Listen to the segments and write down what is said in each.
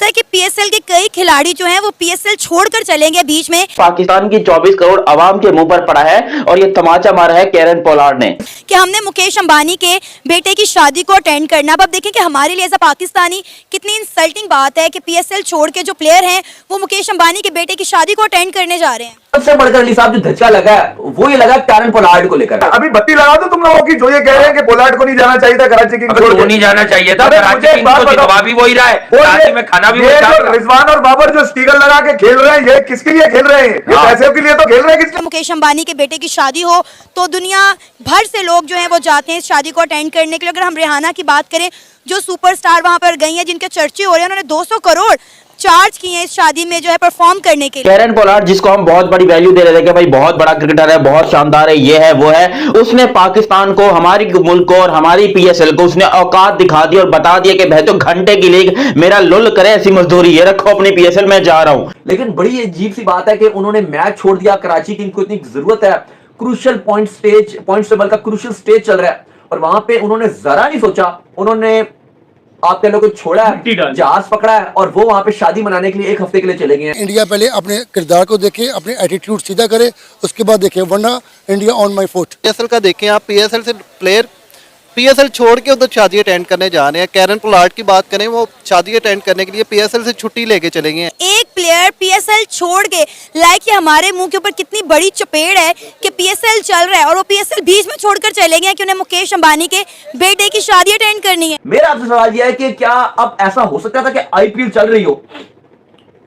पता है कि पीएसएल के कई खिलाड़ी जो हैं वो पीएसएल छोड़कर चलेंगे बीच में। पाकिस्तान की 24 करोड़ आवाम के मुंह पर पड़ा है और ये तमाचा मारा है कैरन पोलार्ड ने कि हमने मुकेश अंबानी के बेटे की शादी को अटेंड करना। अब देखें कि हमारे लिए एज अ पाकिस्तानी कितनी इंसल्टिंग बात है कि पीएसएल छोड़ के जो प्लेयर हैं वो मुकेश अंबानी के बेटे की शादी को अटेंड करने जा रहे हैं। सबसे बढ़कर अली साहब जो धचका लगा है वो ये लगा कैरन पोलार्ड को लेकर। अभी बत्ती लगा दो तुम लोगों की जो ये कह रहे हैं कि पोलार्ड को नहीं जाना चाहिए था कराची किंग्स छोड़ के। नहीं जाना चाहिए था कराची किंग्स को, जवाब भी वही रहा है, कराची में खाना भी वही था। रिजवान और बाबर जो स्टिकर लगा के खेल रहे हैं, ये किसके लिए खेल रहे हैं? ये पैसे के लिए तो खेल रहे हैं। किसके? मुकेश अंबानी के बेटे की शादी हो तो दुनिया भर से लोग जो हैं वो जाते हैं इस शादी को अटेंड करने के लिए। अगर हम रिहाना की बात करें जो सुपरस्टार वहां पर गई हैं, जिनके चर्चे हो रहे हैं, उन्होंने 200 करोड़ चार्ज किए हैं इस शादी में जो है परफॉर्म करने के लिए। कैरन पोलार्ड जिसको हम बहुत बड़ी वैल्यू दे रहे थे कि भाई बहुत बड़ा क्रिकेटर है, बहुत शानदार है, ये है वो है, उसने पाकिस्तान को, हमारी मुल्क को और हमारी पीएसएल को उसने औकात दिखा दी और बता दिया कि भाई तो घंटे की लीग मेरा लुल करे ऐसी मजदूरी, ये रखो अपनी पीएसएल में जा रहा हूं। लेकिन बड़ी अजीब सी बात है कि उन्होंने मैच छोड़ दिया। कराची किंग्स को इतनी जरूरत है, क्रूशियल पॉइंट टेबल का क्रूशियल स्टेज चल रहा है और वहां पे उन्होंने जरा नहीं सोचा, उन्होंने आप कह लो को छोड़ा है, जहाज पकड़ा है और वो वहां पे शादी मनाने के लिए 1 हफ्ते के लिए चले गए हैं। इंडिया पहले अपने किरदार को देखे, अपने एटीट्यूड सीधा करे, उसके बाद देखे, वरना India on my foot. PSL का देखें आप, पीएसएल से प्लेयर पीएसएल छोड़ के उधर शादी अटेंड करने जा रहे हैं। कैरन पोलार्ड की बात करें, वो शादी अटेंड करने के लिए पीएसएल से छुट्टी लेके चले गए हैं। एक प्लेयर पीएसएल छोड़ के, लाइक ये हमारे मुंह के ऊपर कितनी बड़ी चपेट है कि पीएसएल चल रहा है और वो पीएसएल बीच में छोड़कर चले गए कि उन्हें मुकेश अंबानी के बेटे की शादी अटेंड करनी है। मेरा आपसे सवाल यह है कि क्या अब ऐसा हो सकता था कि आईपीएल चल रही हो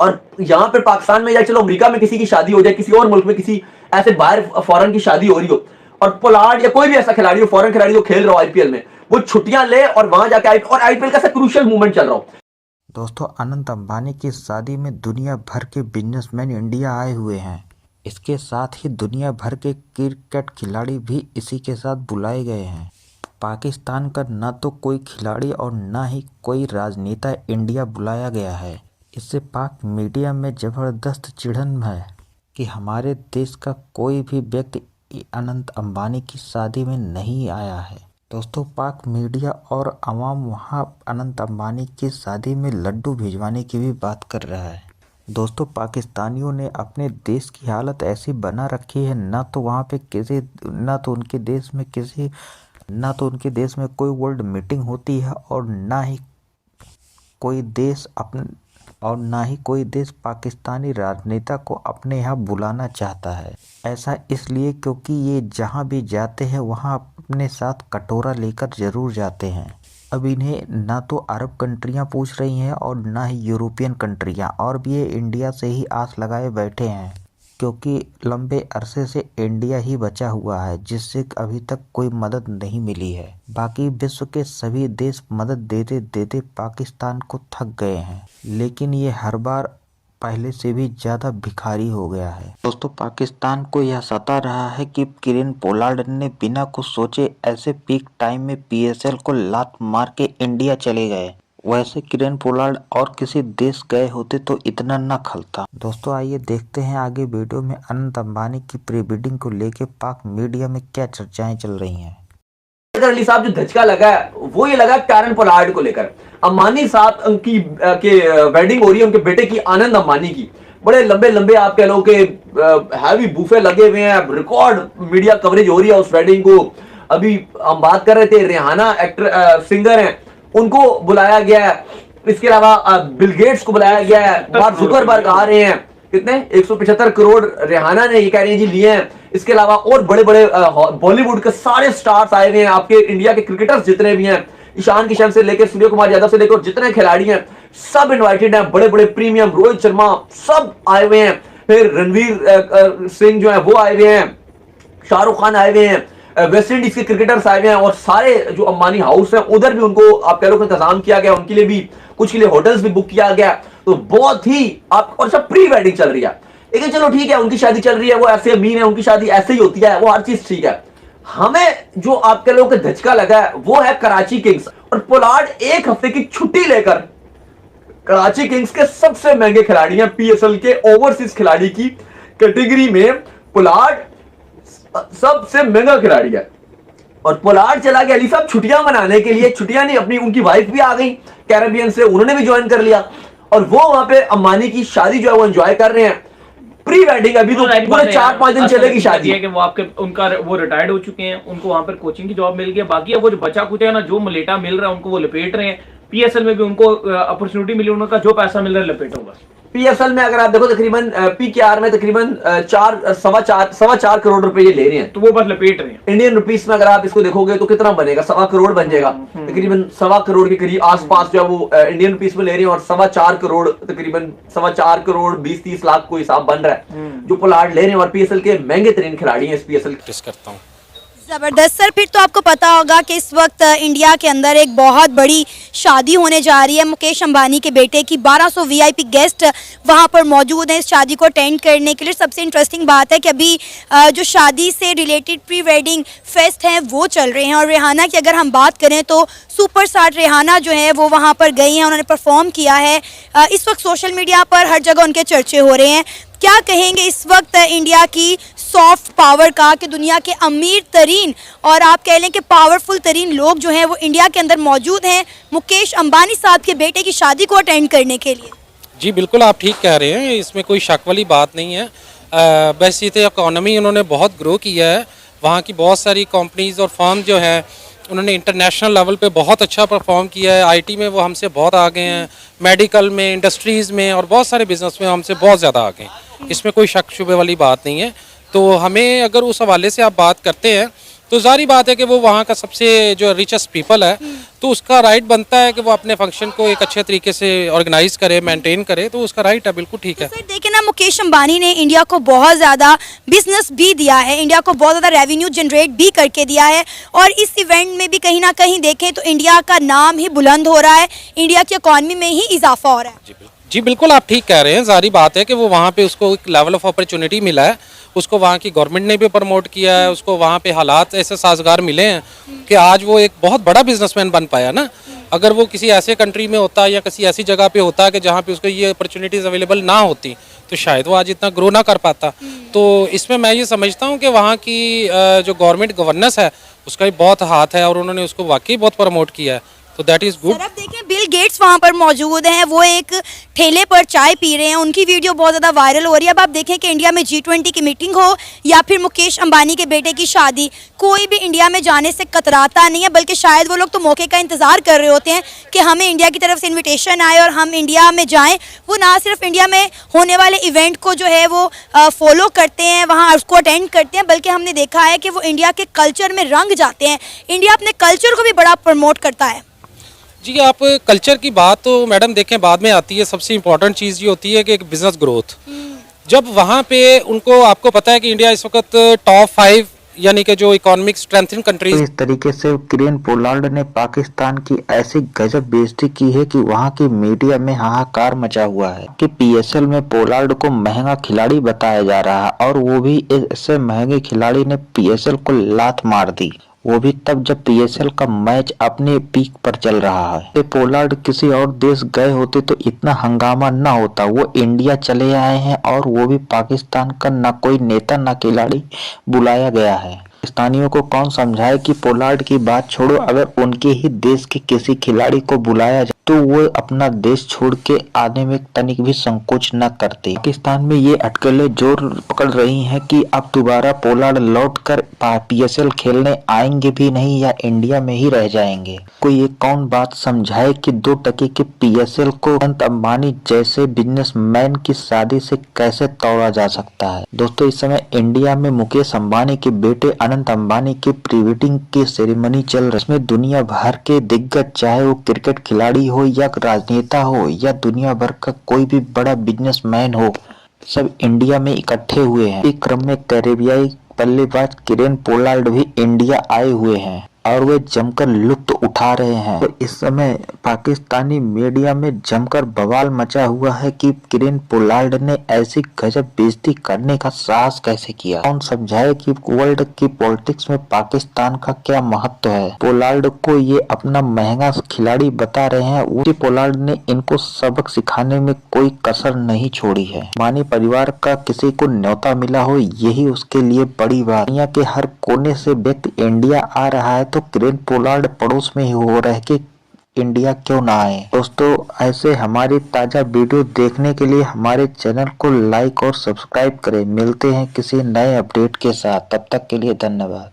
और यहाँ पे पाकिस्तान में या चलो अमेरिका में किसी की शादी हो जाए, किसी और मुल्क में किसी ऐसे बाहर फॉरेन की शादी हो रही हो और पोलार्ड या कोई भी ऐसा खिलाड़ी हो, फॉरेन खिलाड़ी हो, खेल रहा हो आईपीएल में, वो छुट्टियां ले और वहां जाके आईपीएल का क्रूशियल मूवमेंट चल रहा हो। दोस्तों, अनंत अंबानी की शादी में दुनिया भर के बिजनेसमैन इंडिया आए हुए हैं। इसके साथ ही दुनिया भर के क्रिकेट खिलाड़ी भी इसी के साथ बुलाए गए हैं। पाकिस्तान का ना तो कोई खिलाड़ी और ना ही कोई राजनेता इंडिया बुलाया गया है। इससे पाक मीडिया में ज़बरदस्त चिढ़न है कि हमारे देश का कोई भी व्यक्ति अनंत अंबानी की शादी में नहीं आया है। दोस्तों, पाक मीडिया और आवाम वहां अनंत अंबानी की शादी में लड्डू भिजवाने की भी बात कर रहा है। दोस्तों, पाकिस्तानियों ने अपने देश की हालत ऐसी बना रखी है, ना तो वहां पे ना तो उनके देश में कोई वर्ल्ड मीटिंग होती है और ना ही कोई देश पाकिस्तानी राजनेता को अपने यहाँ बुलाना चाहता है। ऐसा इसलिए क्योंकि ये जहाँ भी जाते हैं वहाँ अपने साथ कटोरा लेकर जरूर जाते हैं। अब इन्हें ना तो अरब कंट्रियाँ पूछ रही हैं और ना ही यूरोपियन कंट्रियाँ, और भी ये इंडिया से ही आस लगाए बैठे हैं क्योंकि लंबे अरसे से इंडिया ही बचा हुआ है जिससे अभी तक कोई मदद नहीं मिली है। बाकी विश्व के सभी देश मदद देते देते पाकिस्तान को थक गए हैं, लेकिन ये हर बार पहले से भी ज़्यादा भिखारी हो गया है। दोस्तों, पाकिस्तान को यह सता रहा है कि कैरन पोलार्ड ने बिना कुछ सोचे ऐसे पीक टाइम में पीएसएल को लात मार के इंडिया चले गए। वैसे कैरन पोलार्ड और किसी देश गए होते तो इतना न खलता। दोस्तों, आइए देखते हैं आगे वीडियो में अनंत अंबानी की प्री वेडिंग को लेके पाक मीडिया में क्या चर्चाएं चल रही हैं। अली साहब जो धचका लगा है वो ये लगा कैरन पोलार्ड को लेकर। अंबानी साहब की वेडिंग हो रही है उनके बेटे की, आनंद अंबानी की। बड़े लंबे लंबे आप कह लो कि हैवी बूफे लगे हुए हैं, रिकॉर्ड मीडिया कवरेज हो रही है उस वेडिंग को। अभी हम बात कर रहे थे, रिहाना एक्टर सिंगर हैं, उनको बुलाया गया है। इसके अलावा बिल गेट्स को बुलाया गया है। मार्क जुकरबर्ग आ रहे हैं, कितने 175 करोड़ रिहाना ने ये कह रही है जी लिए हैं। इसके अलावा और बड़े बड़े बॉलीवुड के सारे स्टार्स आए हुए हैं, आपके इंडिया के क्रिकेटर्स जितने भी हैं, ईशान किशन से लेकर सूर्य कुमार यादव से लेकर जितने खिलाड़ी हैं सब इनवाइटेड हैं। बड़े बड़े प्रीमियम, रोहित शर्मा सब आए हुए हैं। फिर रणवीर सिंह जो है वो आए हुए हैं, शाहरुख खान आए हुए हैं, वेस्ट इंडीज के क्रिकेटर्स आए हुए हैं और सारे जो अंबानी हाउस है उधर भी उनको आप कह लो इंतजाम किया गया, उनके लिए भी कुछ के लिए होटल्स भी बुक किया गया। तो बहुत ही आप, और सब प्री वेडिंग चल रही है। लेकिन चलो ठीक है, उनकी शादी चल रही है, वो ऐसे अमीर है, उनकी शादी ऐसे ही होती है, वो हर चीज ठीक है। हमें जो आप कह लो कि धचका लगा है वो है कराची किंग्स। और पोलार्ड 1 हफ्ते की छुट्टी लेकर कराची किंग्स के सबसे महंगे खिलाड़ी हैं, पीएसएल के ओवरसीज खिलाड़ी की कैटेगरी में पोलार्ड सबसे महंगा खिलाड़ी है। और पोलार्ड चला गया अली साहब छुट्टियां मनाने के लिए। छुट्टियां नहीं, अपनी उनकी वाइफ भी आ गई कैरेबियन से, उन्होंने भी ज्वाइन कर लिया और वो वहां पे अंबानी की शादी जो है वो एंजॉय कर रहे हैं। प्री वेडिंग अभी तो पूरे 4-5 दिन चलेगी शादी है कि वो आपके उनका वो रिटायर्ड हो चुके हैं, उनको वहां पर कोचिंग की जॉब मिल गई। बाकी अब वो जो बचा कुछ है ना, जो मलेटा मिल रहा है उनको वो लपेट रहे हैं। पीएसएल में भी उनको अपॉर्चुनिटी मिली, उनका जो पैसा मिल रहा है लपेटो बस। पीएसएल में अगर आप देखो तकरीबन पीकेआर में तकरीबन 4.25 करोड़ रुपए ये ले रहे हैं, तो वो बस लपेट रहे हैं। इंडियन रुपीस में अगर आप इसको देखोगे तो कितना बनेगा, 1.25 करोड़ बन जाएगा। तकरीबन 1.25 करोड़ के करीब आसपास जो है वो इंडियन रुपीस में ले रहे हैं, और 4.25 करोड़ तकरीबन 4.25 करोड़ 20-30 लाख को हिसाब बन रहा है जो पोलार्ड ले रहे हैं। और पीएसएल के महंगे तरीन खिलाड़ी हैं इस पीएसएल करता हूँ। जबरदस्त सर। फिर तो आपको पता होगा कि इस वक्त इंडिया के अंदर एक बहुत बड़ी शादी होने जा रही है मुकेश अंबानी के बेटे की। 1200 वीआईपी गेस्ट वहां पर मौजूद हैं इस शादी को अटेंड करने के लिए। सबसे इंटरेस्टिंग बात है कि अभी जो शादी से रिलेटेड प्री वेडिंग फेस्ट हैं वो चल रहे हैं। और रिहाना की अगर हम बात करें तो सुपरस्टार रिहाना जो है वो वहाँ पर गई हैं, उन्होंने परफॉर्म किया है। इस वक्त सोशल मीडिया पर हर जगह उनके चर्चे हो रहे हैं। क्या कहेंगे इस वक्त इंडिया की सॉफ्ट पावर का, कि दुनिया के अमीर तरीन और आप कह लें कि पावरफुल तरीन लोग जो हैं वो इंडिया के अंदर मौजूद हैं मुकेश अंबानी साहब के बेटे की शादी को अटेंड करने के लिए? जी बिल्कुल, आप ठीक कह रहे हैं, इसमें कोई शक वाली बात नहीं है। वैसे तो इकोनॉमी उन्होंने बहुत ग्रो किया है। वहाँ की बहुत सारी कंपनीज और फर्म जो हैं उन्होंने इंटरनेशनल लेवल पे बहुत अच्छा परफॉर्म किया है। आईटी में वो हमसे बहुत आगे हैं, मेडिकल में, इंडस्ट्रीज़ में और बहुत सारे बिजनेस में हमसे बहुत ज़्यादा आगे हैं। इसमें कोई शक शुबे वाली बात नहीं है। तो हमें अगर उस हवाले से आप बात करते हैं तो जारी बात है कि वो वहाँ का सबसे जो रिचेस्ट पीपल है, तो उसका राइट बनता है कि वो अपने फंक्शन को एक अच्छे तरीके से ऑर्गेनाइज करे, मेंटेन करे, तो उसका राइट है, बिल्कुल ठीक है। तो सर देखिए ना, मुकेश अंबानी ने इंडिया को बहुत ज़्यादा बिजनेस भी दिया है, इंडिया को बहुत ज़्यादा रेवेन्यू जनरेट भी करके दिया है। और इस इवेंट में भी कहीं ना कहीं देखें तो इंडिया का नाम ही बुलंद हो रहा है, इंडिया की इकॉनमी में ही इजाफा हो रहा है। जी बिल्कुल, आप ठीक कह रहे हैं। जारी बात है कि वो वहाँ पे उसको एक लेवल ऑफ अपॉर्चुनिटी मिला है, उसको वहाँ की गवर्नमेंट ने भी प्रमोट किया है, उसको वहाँ पे हालात ऐसे साजगार मिले हैं कि आज वो एक बहुत बड़ा बिजनेसमैन बन पाया ना। अगर वो किसी ऐसे कंट्री में होता या किसी ऐसी जगह पे होता कि जहाँ पे उसको ये अपॉर्चुनिटीज़ अवेलेबल ना होती तो शायद वो आज इतना ग्रो ना कर पाता। तो इसमें मैं ये समझता हूँ कि वहाँ की जो गवर्नमेंट गवर्नेंस है उसका भी बहुत हाथ है और उन्होंने उसको वाकई बहुत प्रमोट किया है, तो दैट इज़ गुड। अब देखिए बिल गेट्स वहाँ पर मौजूद हैं, वो एक ठेले पर चाय पी रहे हैं, उनकी वीडियो बहुत ज़्यादा वायरल हो रही है। अब आप देखें कि इंडिया में G20 की मीटिंग हो या फिर मुकेश अंबानी के बेटे की शादी, कोई भी इंडिया में जाने से कतराता नहीं है, बल्कि शायद वो लोग तो मौके का इंतज़ार कर रहे होते हैं कि हमें इंडिया की तरफ से इन्विटेशन आए और हम इंडिया में जाएँ। वो ना सिर्फ इंडिया में होने वाले इवेंट को जो है वो फॉलो करते हैं, वहाँ उसको अटेंड करते हैं, बल्कि हमने देखा है कि वो इंडिया के कल्चर में रंग जाते हैं। इंडिया अपने कल्चर को भी बड़ा प्रमोट करता है। जी, आप कल्चर की बात तो मैडम देखें बाद में आती है, सबसे इम्पोर्टेंट चीज़ ये होती है कि एक बिज़नेस ग्रोथ। जब वहाँ पे उनको, आपको पता है कि इंडिया इस वक्त टॉप 5 यानी कि जो इकोनॉमिक स्ट्रेंथनिंग कंट्रीज, इस तरीके से किरेन पोलार्ड ने पाकिस्तान की ऐसी गजब बेइज्जती की है कि वहाँ की मीडिया में हाहाकार मचा हुआ है कि पीएसएल में पोलार्ड को महंगा खिलाड़ी बताया जा रहा है और वो भी इससे महंगे खिलाड़ी ने पीएसएल को लात मार दी, वो भी तब जब पीएसएल का मैच अपने पीक पर चल रहा है। पोलार्ड किसी और देश गए होते तो इतना हंगामा ना होता। वो इंडिया चले आए हैं और वो भी पाकिस्तान का ना कोई नेता ना खिलाड़ी बुलाया गया है। पाकिस्तानियों को कौन समझाए कि पोलार्ड की बात छोड़ो, अगर उनके ही देश के किसी खिलाड़ी को बुलाया जाए तो वो अपना देश छोड़ के आने में तनिक भी संकोच न करते। पाकिस्तान में ये अटकलें जोर पकड़ रही हैं कि अब दोबारा पोलार्ड लौटकर पीएसएल खेलने आएंगे भी नहीं या इंडिया में ही रह जाएंगे। कोई ये कौन बात समझाए कि 2 टके के पीएसएल को अनंत अंबानी जैसे बिजनेसमैन की शादी से कैसे तोड़ा जा सकता है। दोस्तों, इस समय इंडिया में मुकेश अंबानी के बेटे अनंत अंबानी की प्री वेडिंग की सेरेमनी चल रही है। इसमें दुनिया भर के दिग्गज, चाहे वो क्रिकेट खिलाड़ी हो या राजनेता हो या दुनिया भर का कोई भी बड़ा बिजनेसमैन हो, सब इंडिया में इकट्ठे हुए हैं। इस क्रम में कैरेबियाई बल्लेबाज किरेन पोलार्ड भी इंडिया आए हुए हैं और वे जमकर लुत्फ उठा रहे हैं। तो इस समय पाकिस्तानी मीडिया में जमकर बवाल मचा हुआ है कि किरेन पोलार्ड ने ऐसी गजब बेइज्जती करने का साहस कैसे किया। कौन समझाए कि वर्ल्ड की पॉलिटिक्स में पाकिस्तान का क्या महत्व है। पोलार्ड को ये अपना महंगा खिलाड़ी बता रहे हैं, उसी पोलार्ड ने इनको सबक सिखाने में कोई कसर नहीं छोड़ी है। मानी परिवार का किसी को न्योता मिला हो, यही उसके लिए बड़ी बात। दुनिया के हर कोने से व्यक्ति इंडिया आ रहा है तो किरेन पोलार्ड पड़ोस में ही हो रह के इंडिया क्यों ना आए। दोस्तों ऐसे हमारी ताज़ा वीडियो देखने के लिए हमारे चैनल को लाइक और सब्सक्राइब करें। मिलते हैं किसी नए अपडेट के साथ, तब तक के लिए धन्यवाद।